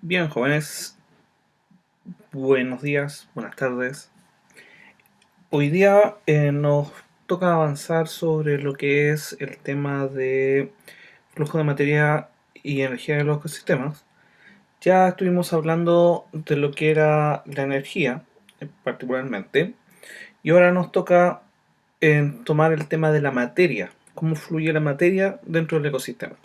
Bien, jóvenes, buenos días, buenas tardes. Hoy día nos toca avanzar sobre lo que es el tema de flujo de materia y energía de los ecosistemas. Ya estuvimos hablando de lo que era la energía, particularmente, y ahora nos toca tomar el tema de la materia, cómo fluye la materia dentro del ecosistema.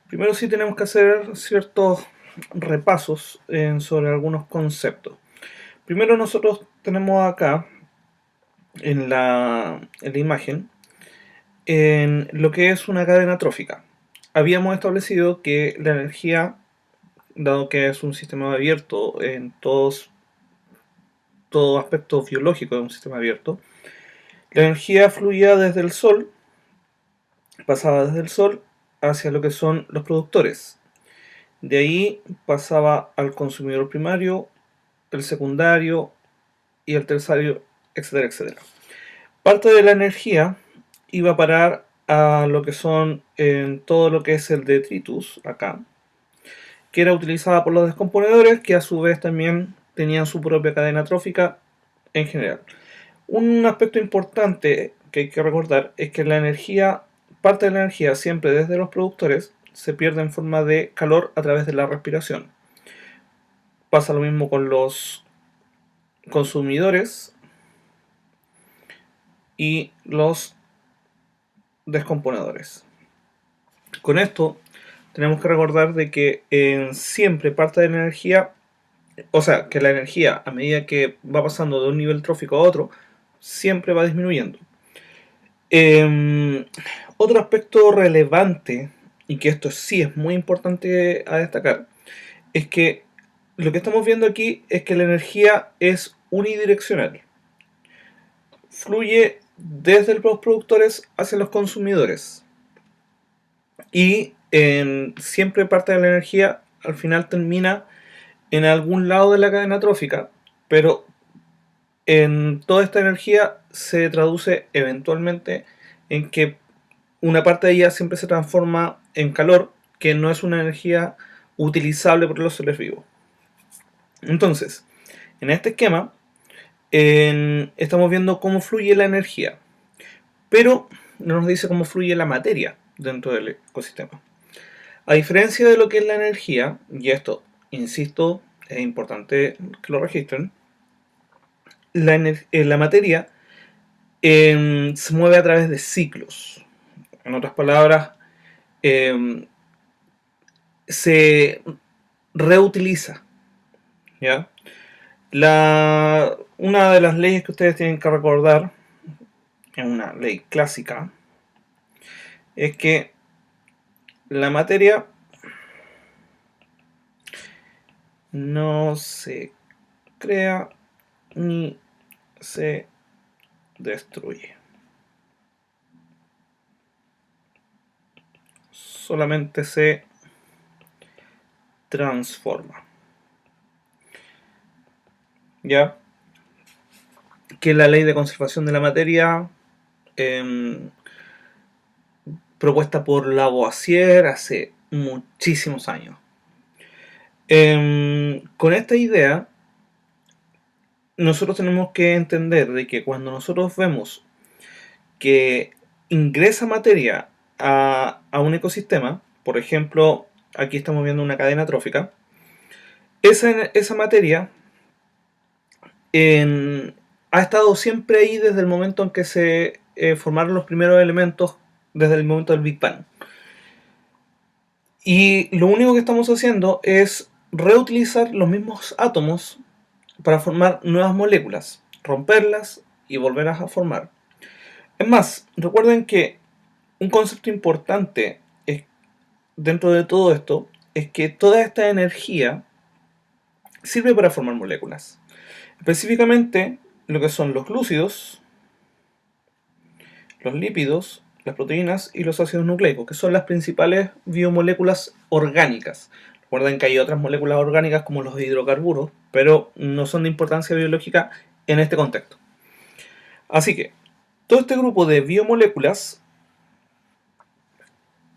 Primero sí tenemos que hacer ciertos repasos sobre algunos conceptos. Primero nosotros tenemos acá en la imagen en lo que es una cadena trófica. Habíamos establecido que la energía, dado que es un sistema abierto en todo aspecto biológico de un sistema abierto, la energía fluía desde el Sol, pasaba desde el Sol hacia lo que son los productores. De ahí pasaba al consumidor primario, el secundario y el terciario, etcétera, etcétera. Parte de la energía iba a parar a lo que son en todo lo que es el detritus acá, que era utilizada por los descomponedores, que a su vez también tenían su propia cadena trófica en general. Un aspecto importante que hay que recordar es que la energía, parte de la energía siempre desde los productores se pierde en forma de calor a través de la respiración. Pasa lo mismo con los consumidores y los descomponedores. Con esto tenemos que recordar de que siempre parte de la energía, o sea, que la energía a medida que va pasando de un nivel trófico a otro, siempre va disminuyendo. Otro aspecto relevante, y que esto sí es muy importante a destacar, es que lo que estamos viendo aquí es que la energía es unidireccional. Fluye desde los productores hacia los consumidores. Y siempre parte de la energía al final termina en algún lado de la cadena trófica, pero en toda esta energía se traduce eventualmente en que una parte de ella siempre se transforma en calor, que no es una energía utilizable por los seres vivos. Entonces, en este esquema estamos viendo cómo fluye la energía, pero no nos dice cómo fluye la materia dentro del ecosistema. A diferencia de lo que es la energía, y esto, insisto, es importante que lo registren, la materia se mueve a través de ciclos. En otras palabras, eh, se reutiliza. ¿Ya? Una de las leyes que ustedes tienen que recordar, es una ley clásica, es que la materia no se crea ni se destruye. Solamente se transforma. ¿Ya? Que la ley de conservación de la materia propuesta por Lavoisier hace muchísimos años. Con esta idea, nosotros tenemos que entender de que cuando nosotros vemos que ingresa materia a un ecosistema, por ejemplo, aquí estamos viendo una cadena trófica, esa materia ha estado siempre ahí desde el momento en que se formaron los primeros elementos, desde el momento del Big Bang. Y lo único que estamos haciendo es reutilizar los mismos átomos para formar nuevas moléculas, romperlas y volverlas a formar. Es más, recuerden que un concepto importante dentro de todo esto es que toda esta energía sirve para formar moléculas. Específicamente lo que son los glúcidos, los lípidos, las proteínas y los ácidos nucleicos, que son las principales biomoléculas orgánicas. Recuerden que hay otras moléculas orgánicas como los hidrocarburos, pero no son de importancia biológica en este contexto. Así que todo este grupo de biomoléculas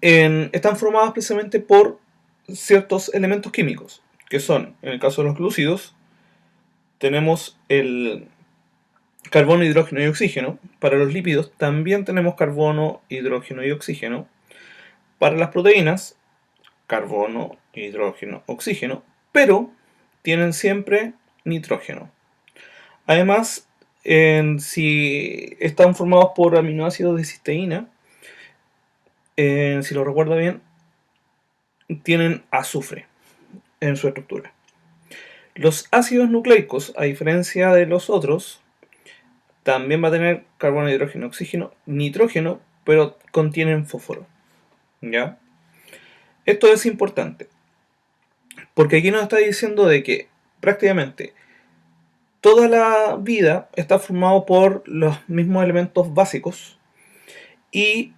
están formadas precisamente por ciertos elementos químicos, que son, en el caso de los glúcidos, tenemos el carbono, hidrógeno y oxígeno. Para los lípidos también tenemos carbono, hidrógeno y oxígeno. Para las proteínas, carbono, hidrógeno, oxígeno, pero tienen siempre nitrógeno. Además, si están formados por aminoácidos de cisteína, si lo recuerdo bien, tienen azufre en su estructura. Los ácidos nucleicos, a diferencia de los otros, también va a tener carbono, hidrógeno, oxígeno, nitrógeno, pero contienen fósforo. ¿Ya? Esto es importante, porque aquí nos está diciendo de que prácticamente toda la vida está formada por los mismos elementos básicos y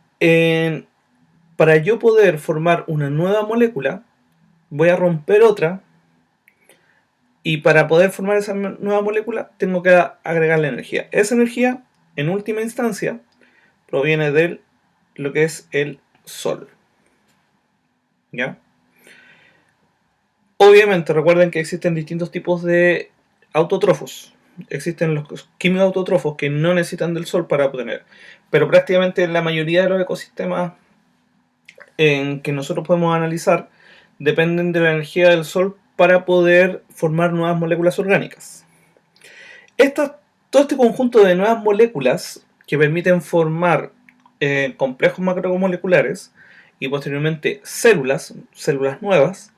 para yo poder formar una nueva molécula voy a romper otra, y para poder formar esa nueva molécula tengo que agregarle energía. Esa energía, en última instancia, proviene de lo que es el Sol. ¿Ya? Obviamente, recuerden que existen distintos tipos de autótrofos. Existen los quimioautótrofos que no necesitan del Sol para obtener. Pero prácticamente la mayoría de los ecosistemas en que nosotros podemos analizar dependen de la energía del Sol para poder formar nuevas moléculas orgánicas. Todo este conjunto de nuevas moléculas que permiten formar complejos macromoleculares y posteriormente células nuevas,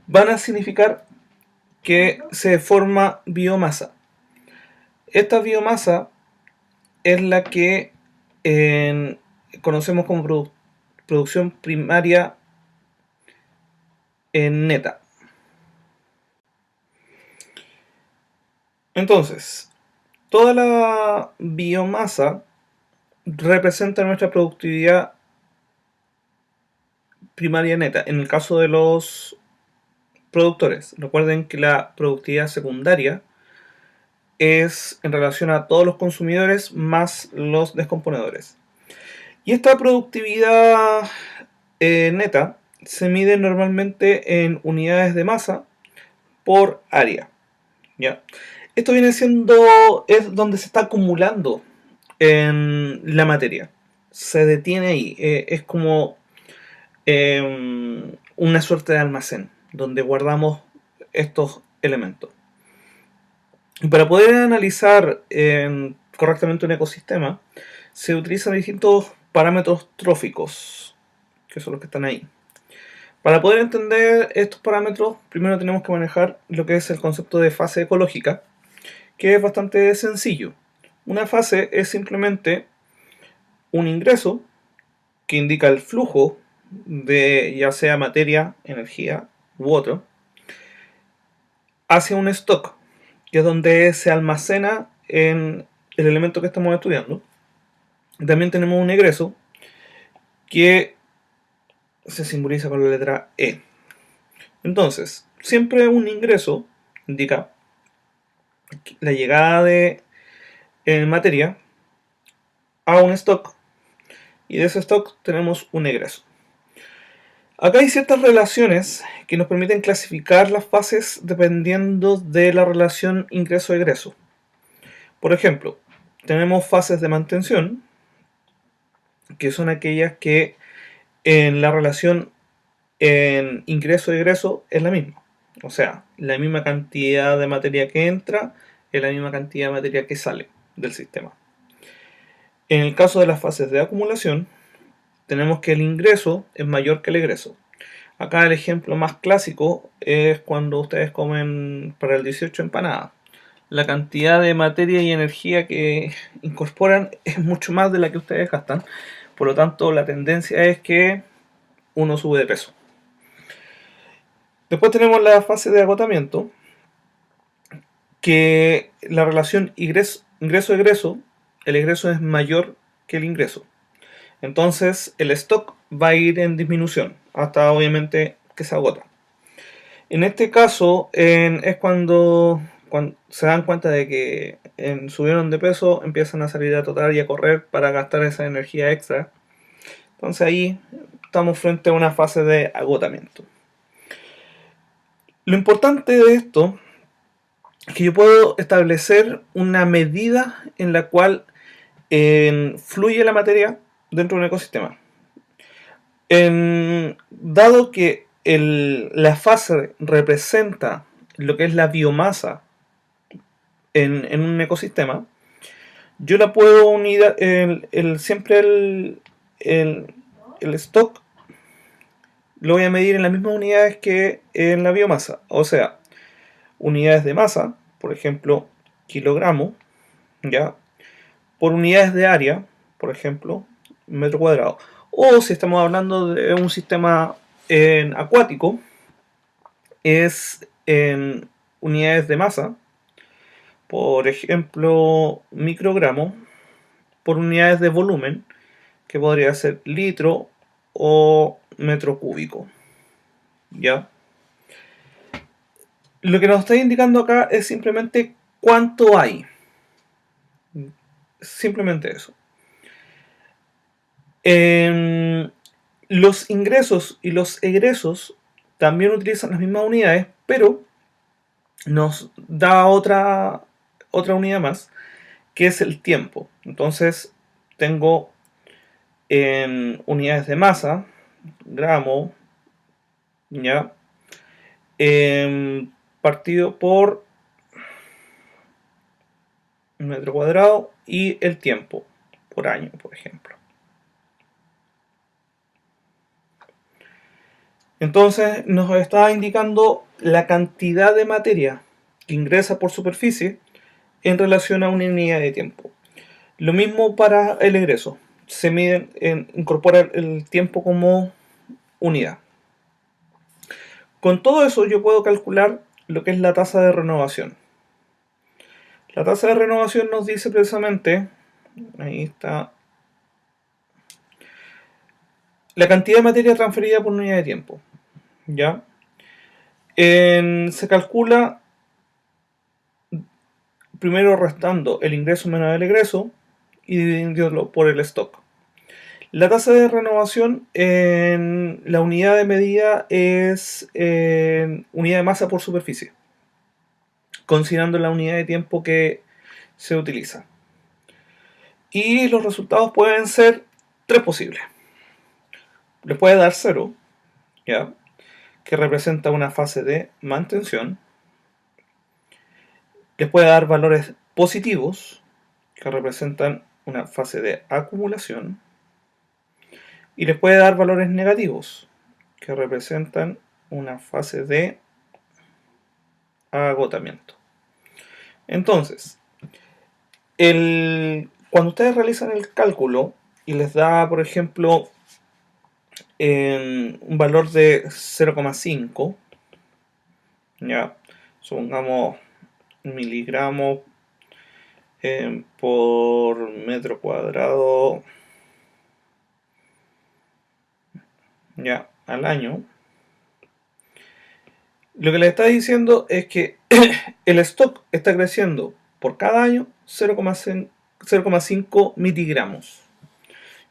van a significar que se forma biomasa. Esta biomasa es la que conocemos como producción primaria neta. Entonces, toda la biomasa representa nuestra productividad primaria neta. En el caso de los productores, recuerden que la productividad secundaria es en relación a todos los consumidores más los descomponedores. Y esta productividad neta se mide normalmente en unidades de masa por área. ¿Ya? Esto viene siendo, es donde se está acumulando en la materia. Se detiene ahí. Es como una suerte de almacén donde guardamos estos elementos. Y para poder analizar correctamente un ecosistema, se utilizan distintos parámetros tróficos, que son los que están ahí. Para poder entender estos parámetros, primero tenemos que manejar lo que es el concepto de fase ecológica, que es bastante sencillo. Una fase es simplemente un ingreso que indica el flujo de ya sea materia, energía u otro, hacia un stock, que es donde se almacena en el elemento que estamos estudiando. También tenemos un egreso que se simboliza con la letra E. Entonces, siempre un ingreso indica la llegada de materia a un stock, y de ese stock tenemos un egreso. Acá hay ciertas relaciones que nos permiten clasificar las fases dependiendo de la relación ingreso-egreso. Por ejemplo, tenemos fases de mantención, que son aquellas que en la relación en ingreso-egreso es la misma. O sea, la misma cantidad de materia que entra es la misma cantidad de materia que sale del sistema. En el caso de las fases de acumulación, tenemos que el ingreso es mayor que el egreso. Acá el ejemplo más clásico es cuando ustedes comen para el 18 empanadas. La cantidad de materia y energía que incorporan es mucho más de la que ustedes gastan. Por lo tanto, la tendencia es que uno sube de peso. Después tenemos la fase de agotamiento, que la relación ingreso-egreso, el egreso es mayor que el ingreso. Entonces el stock va a ir en disminución hasta obviamente que se agota. En este caso es cuando se dan cuenta de que subieron de peso, empiezan a salir a trotar y a correr para gastar esa energía extra. Entonces ahí estamos frente a una fase de agotamiento. Lo importante de esto es que yo puedo establecer una medida en la cual fluye la materia dentro de un ecosistema. Dado que la fase representa lo que es la biomasa en un ecosistema, yo la puedo unir, siempre el stock lo voy a medir en las mismas unidades que en la biomasa. O sea, unidades de masa, por ejemplo, kilogramo, ¿ya? Por unidades de área, por ejemplo, metro cuadrado. O si estamos hablando de un sistema acuático, es en unidades de masa, por ejemplo, microgramo, por unidades de volumen, que podría ser litro o metro cúbico. ¿Ya? Lo que nos está indicando acá es simplemente cuánto hay. Simplemente eso. Los ingresos y los egresos también utilizan las mismas unidades, pero nos da otra unidad más, que es el tiempo. Entonces tengo en unidades de masa, gramo, ya, partido por metro cuadrado y el tiempo por año, por ejemplo. Entonces nos está indicando la cantidad de materia que ingresa por superficie en relación a una unidad de tiempo. Lo mismo para el egreso. Se mide, incorpora el tiempo como unidad. Con todo eso yo puedo calcular lo que es la tasa de renovación. La tasa de renovación nos dice precisamente, ahí está, la cantidad de materia transferida por unidad de tiempo. ¿Ya? Se calcula primero restando el ingreso menos el egreso y dividiéndolo por el stock. La tasa de renovación en la unidad de medida es unidad de masa por superficie, considerando la unidad de tiempo que se utiliza. Y los resultados pueden ser tres posibles. Les puede dar 0, ¿ya? Que representa una fase de mantención. Les puede dar valores positivos, que representan una fase de acumulación. Y les puede dar valores negativos, que representan una fase de agotamiento. Entonces, cuando ustedes realizan el cálculo y les da, por ejemplo, un valor de 0,5, ya, supongamos miligramos por metro cuadrado, ya, al año, lo que le está diciendo es que el stock está creciendo por cada año 0,5 miligramos.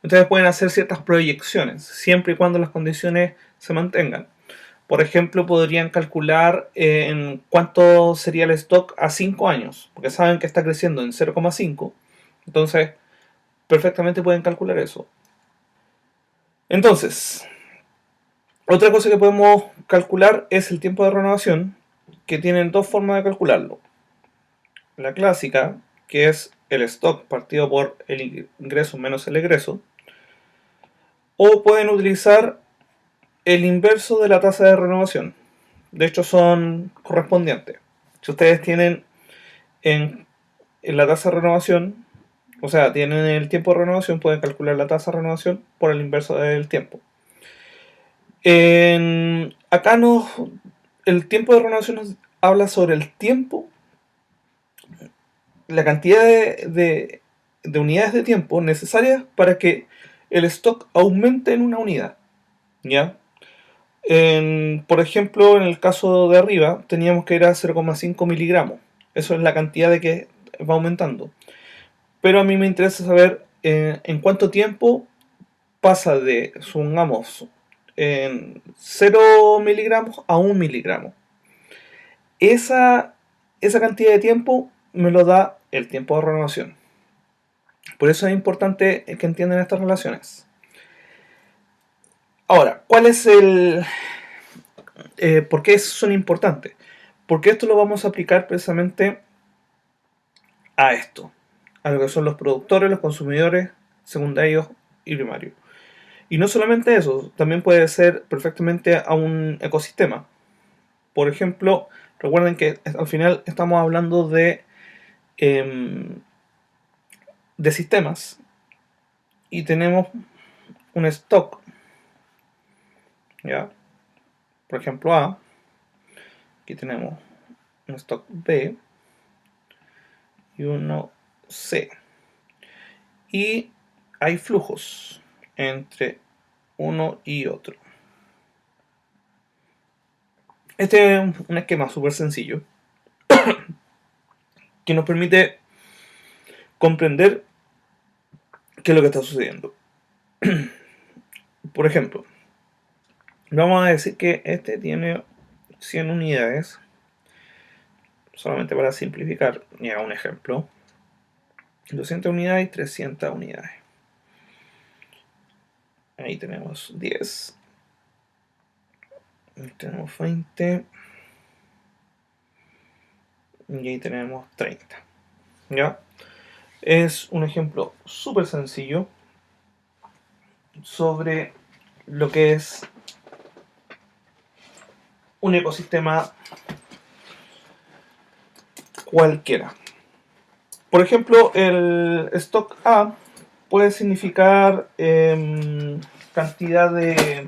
Ustedes pueden hacer ciertas proyecciones, siempre y cuando las condiciones se mantengan. Por ejemplo, podrían calcular en cuánto sería el stock a 5 años, porque saben que está creciendo en 0,5. Entonces, perfectamente pueden calcular eso. Entonces, otra cosa que podemos calcular es el tiempo de renovación, que tienen dos formas de calcularlo. La clásica, que es el stock partido por el ingreso menos el egreso, o pueden utilizar el inverso de la tasa de renovación. De hecho, son correspondientes. Si ustedes tienen en la tasa de renovación, o sea, tienen el tiempo de renovación, pueden calcular la tasa de renovación por el inverso del tiempo. Acá el tiempo de renovación nos habla sobre el tiempo, la cantidad de unidades de tiempo necesarias para que el stock aumente en una unidad. ¿Ya? Por ejemplo, en el caso de arriba, teníamos que ir a 0,5 miligramos. Eso es la cantidad de que va aumentando. Pero a mí me interesa saber en cuánto tiempo pasa de, supongamos, en 0 miligramos a 1 miligramo. esa cantidad de tiempo me lo da el tiempo de renovación. Por eso es importante que entiendan estas relaciones. Ahora, ¿cuál es ¿por qué son importantes? Porque esto lo vamos a aplicar precisamente a esto, a lo que son los productores, los consumidores secundarios y primarios. Y no solamente eso, también puede ser perfectamente a un ecosistema. Por ejemplo, recuerden que al final estamos hablando em, de sistemas y tenemos un stock, ¿ya? Por ejemplo A, aquí tenemos un stock B y uno C. Y hay flujos entre uno y otro. Este es un esquema súper sencillo que nos permite comprender qué es lo que está sucediendo. Por ejemplo, vamos a decir que este tiene 100 unidades, solamente para simplificar, ya un ejemplo. 200 unidades y 300 unidades. Ahí tenemos 10. Ahí tenemos 20. Y ahí tenemos 30. ¿Ya? Es un ejemplo súper sencillo sobre lo que es un ecosistema cualquiera. Por ejemplo, el stock A puede significar cantidad de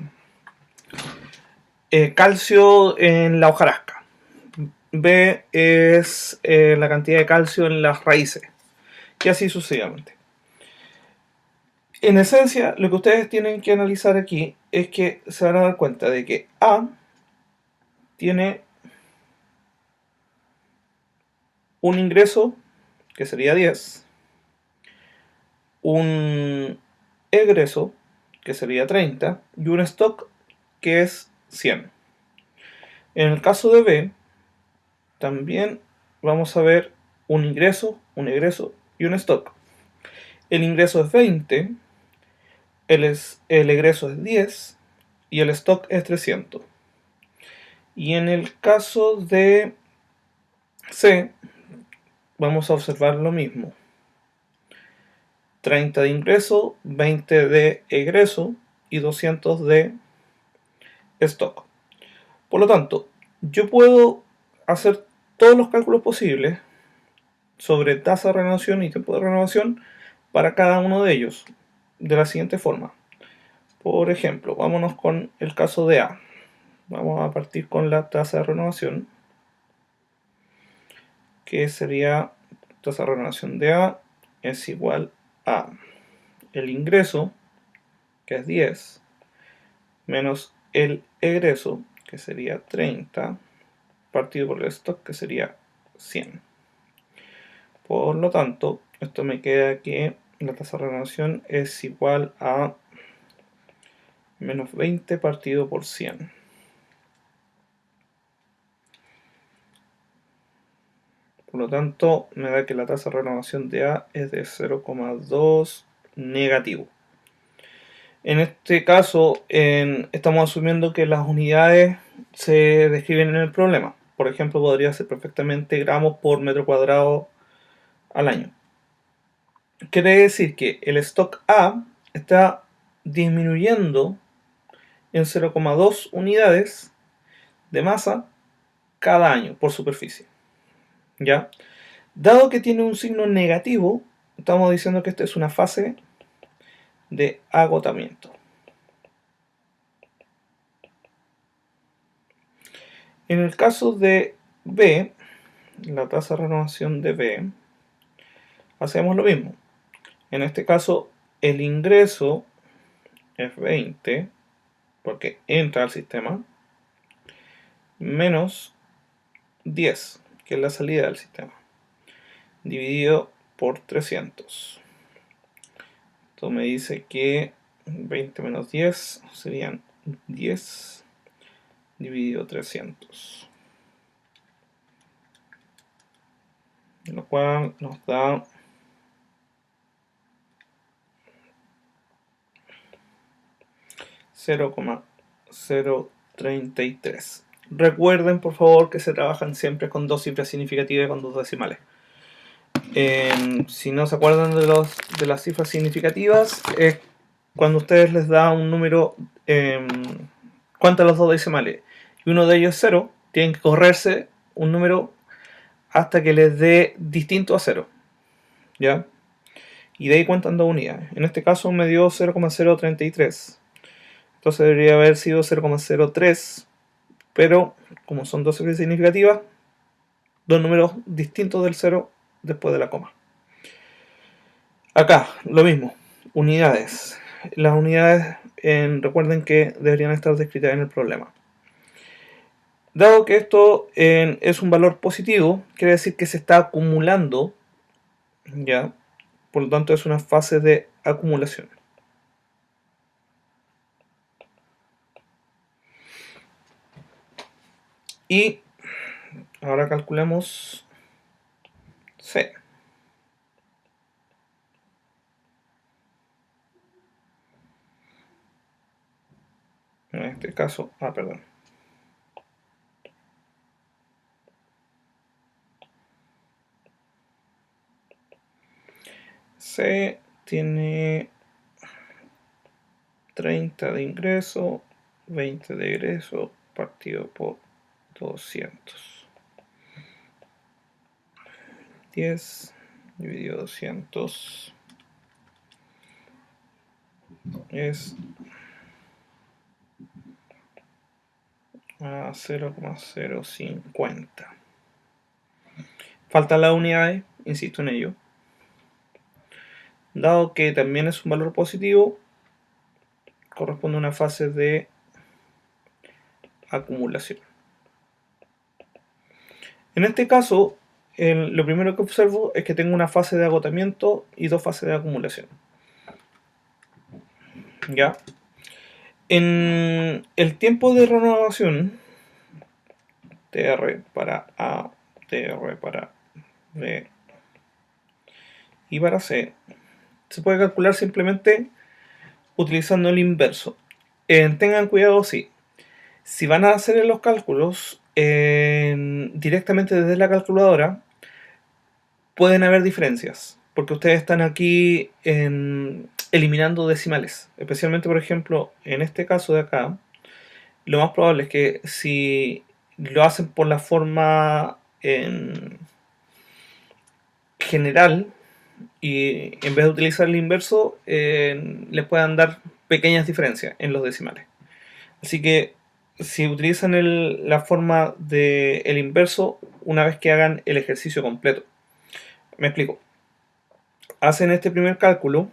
calcio en la hojarasca. B es la cantidad de calcio en las raíces. Y así sucesivamente. En esencia, lo que ustedes tienen que analizar aquí es que se van a dar cuenta de que A tiene un ingreso que sería 10, un egreso que sería 30 y un stock que es 100. En el caso de B, también vamos a ver un ingreso, un egreso y un stock. El ingreso es 20, el egreso es 10 y el stock es 300. Y en el caso de C, vamos a observar lo mismo. 30 de ingreso, 20 de egreso y 200 de stock. Por lo tanto, yo puedo hacer todos los cálculos posibles sobre tasa de renovación y tiempo de renovación para cada uno de ellos de la siguiente forma. Por ejemplo, vámonos con el caso de A. Vamos a partir con la tasa de renovación, que sería tasa de renovación de A es igual a el ingreso, que es 10, menos el egreso, que sería 30, partido por el stock, que sería 100. Por lo tanto, esto me queda que la tasa de renovación es igual a menos 20 partido por 100. Por lo tanto, me da que la tasa de renovación de A es de 0,2 negativo. En este caso, estamos asumiendo que las unidades se describen en el problema. Por ejemplo, podría ser perfectamente gramos por metro cuadrado al año. Quiere decir que el stock A está disminuyendo en 0,2 unidades de masa cada año por superficie. ¿Ya? Dado que tiene un signo negativo, estamos diciendo que esta es una fase de agotamiento. En el caso de B, la tasa de renovación de B, hacemos lo mismo. En este caso, el ingreso es 20, porque entra al sistema, menos 10, que es la salida del sistema, dividido por 300. Esto me dice que 20 menos 10 serían 10 dividido 300. lo cual nos da 0,033. Recuerden, por favor, que se trabajan siempre con dos cifras significativas y con dos decimales. Si no se acuerdan de las cifras significativas, es cuando ustedes les da un número, cuentan los dos decimales y uno de ellos es 0, tienen que correrse un número hasta que les dé distinto a 0, ¿ya? Y de ahí cuentan dos unidades. En este caso me dio 0,033. Entonces debería haber sido 0,03, pero como son dos cifras significativas, dos números distintos del 0 después de la coma. Acá, lo mismo, unidades. Las unidades, recuerden que deberían estar descritas en el problema. Dado que esto es un valor positivo, quiere decir que se está acumulando, ¿ya? Por lo tanto es una fase de acumulación. Y ahora calculamos C. En este caso, perdón. C tiene 30 de ingreso, 20 de egreso, partido por 200. 10 dividido 200 es a 0,050. Faltan las unidades, insisto en ello. Dado que también es un valor positivo, corresponde a una fase de acumulación. En este caso, lo primero que observo es que tengo una fase de agotamiento y dos fases de acumulación. ¿Ya? En el tiempo de renovación, TR para A, TR para B y para C, se puede calcular simplemente utilizando el inverso. Tengan cuidado, sí. Si van a hacer los cálculos directamente desde la calculadora, pueden haber diferencias, porque ustedes están aquí eliminando decimales. Especialmente, por ejemplo, en este caso de acá, lo más probable es que si lo hacen por la forma general y en vez de utilizar el inverso, les puedan dar pequeñas diferencias en los decimales. Así que si utilizan la forma del inverso una vez que hagan el ejercicio completo. Me explico. Hacen este primer cálculo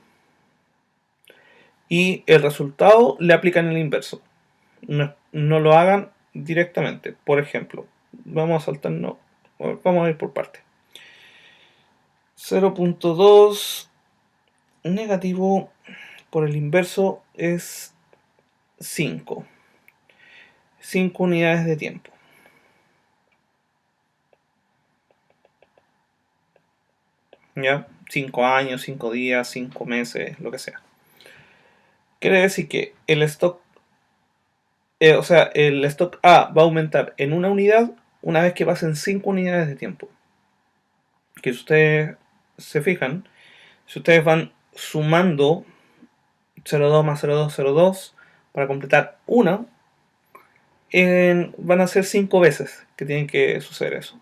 y el resultado le aplican el inverso. No lo hagan directamente. Por ejemplo, vamos a saltarnos, vamos a ir por partes. 0,2 negativo por el inverso es 5. 5 unidades de tiempo. ¿Ya? 5 años, 5 días, 5 meses, lo que sea. Quiere decir que el stock, el stock A va a aumentar en una unidad una vez que pasen 5 unidades de tiempo. Que si ustedes se fijan, si ustedes van sumando 0,2 más 0,2, 0,2 para completar una, van a ser 5 veces que tienen que suceder eso.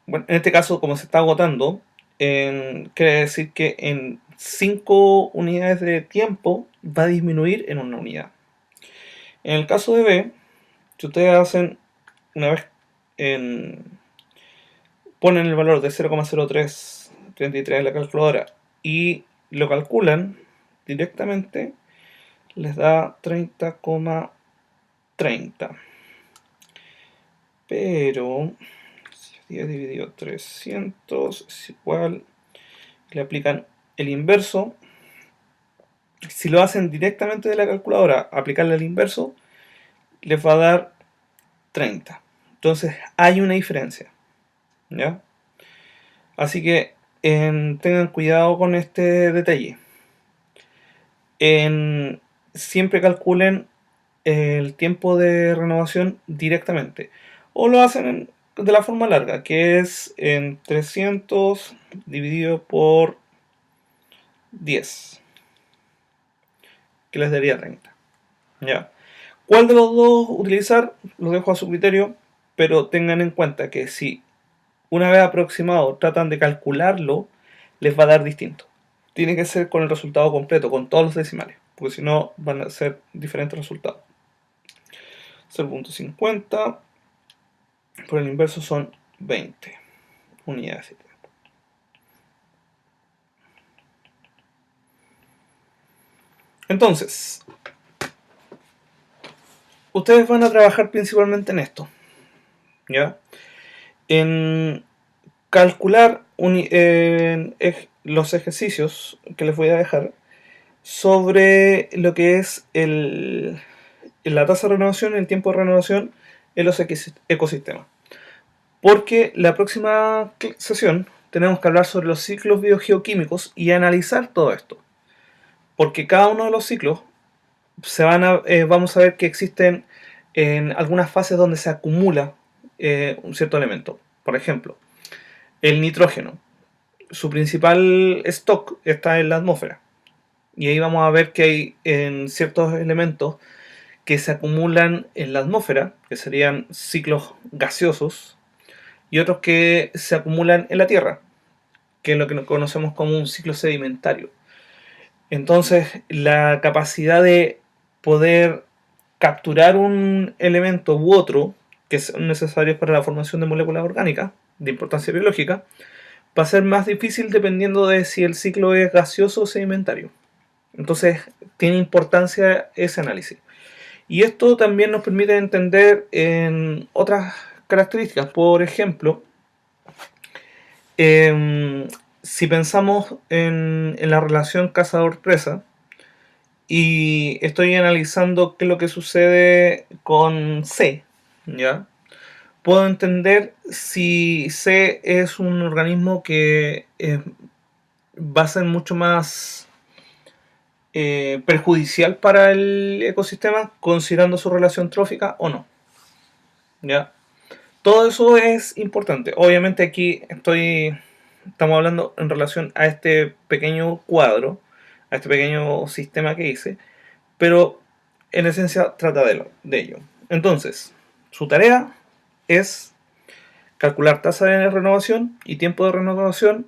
Bueno, en este caso, como se está agotando, quiere decir que en 5 unidades de tiempo va a disminuir en una unidad. En el caso de B, si ustedes hacen una vez ponen el valor de 0,0333 en la calculadora y lo calculan directamente, les da 30,30. Pero 10 dividido 300 es igual, le aplican el inverso. Si lo hacen directamente de la calculadora, aplicarle el inverso, les va a dar 30. Entonces hay una diferencia, ¿ya? Así que tengan cuidado con este detalle. Siempre calculen el tiempo de renovación directamente. O lo hacen de la forma larga, que es en 300 dividido por 10, que les daría 30. ¿Ya? ¿Cuál de los dos utilizar? Lo dejo a su criterio, pero tengan en cuenta que si una vez aproximado tratan de calcularlo, les va a dar distinto. Tiene que ser con el resultado completo, con todos los decimales, porque si no van a ser diferentes resultados. 0.50 por el inverso son 20 unidades de tiempo. Entonces, ustedes van a trabajar principalmente en esto, ¿ya? En calcular los ejercicios que les voy a dejar sobre lo que es la tasa de renovación, el tiempo de renovación en los ecosistemas. Porque la próxima sesión tenemos que hablar sobre los ciclos biogeoquímicos y analizar todo esto. Porque cada uno de los ciclos vamos a ver que existen en algunas fases donde se acumula un cierto elemento. Por ejemplo, el nitrógeno. Su principal stock está en la atmósfera. Y ahí vamos a ver que hay en ciertos elementos que se acumulan en la atmósfera, que serían ciclos gaseosos, y otros que se acumulan en la Tierra, que es lo que conocemos como un ciclo sedimentario. Entonces, la capacidad de poder capturar un elemento u otro que son necesarios para la formación de moléculas orgánicas de importancia biológica va a ser más difícil dependiendo de si el ciclo es gaseoso o sedimentario. Entonces, tiene importancia ese análisis. Y esto también nos permite entender en otras características. Por ejemplo, si pensamos en la relación cazador-presa y estoy analizando qué es lo que sucede con C, ¿ya? Puedo entender si C es un organismo que va a ser mucho más perjudicial para el ecosistema considerando su relación trófica o no, ¿ya? Todo eso es importante. Obviamente aquí estamos hablando en relación a este pequeño cuadro, a este pequeño sistema que hice, pero en esencia trata de ello. Entonces, su tarea es calcular tasa de renovación y tiempo de renovación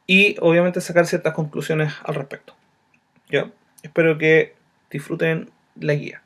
y obviamente sacar ciertas conclusiones al respecto. ¿Ya? Espero que disfruten la guía.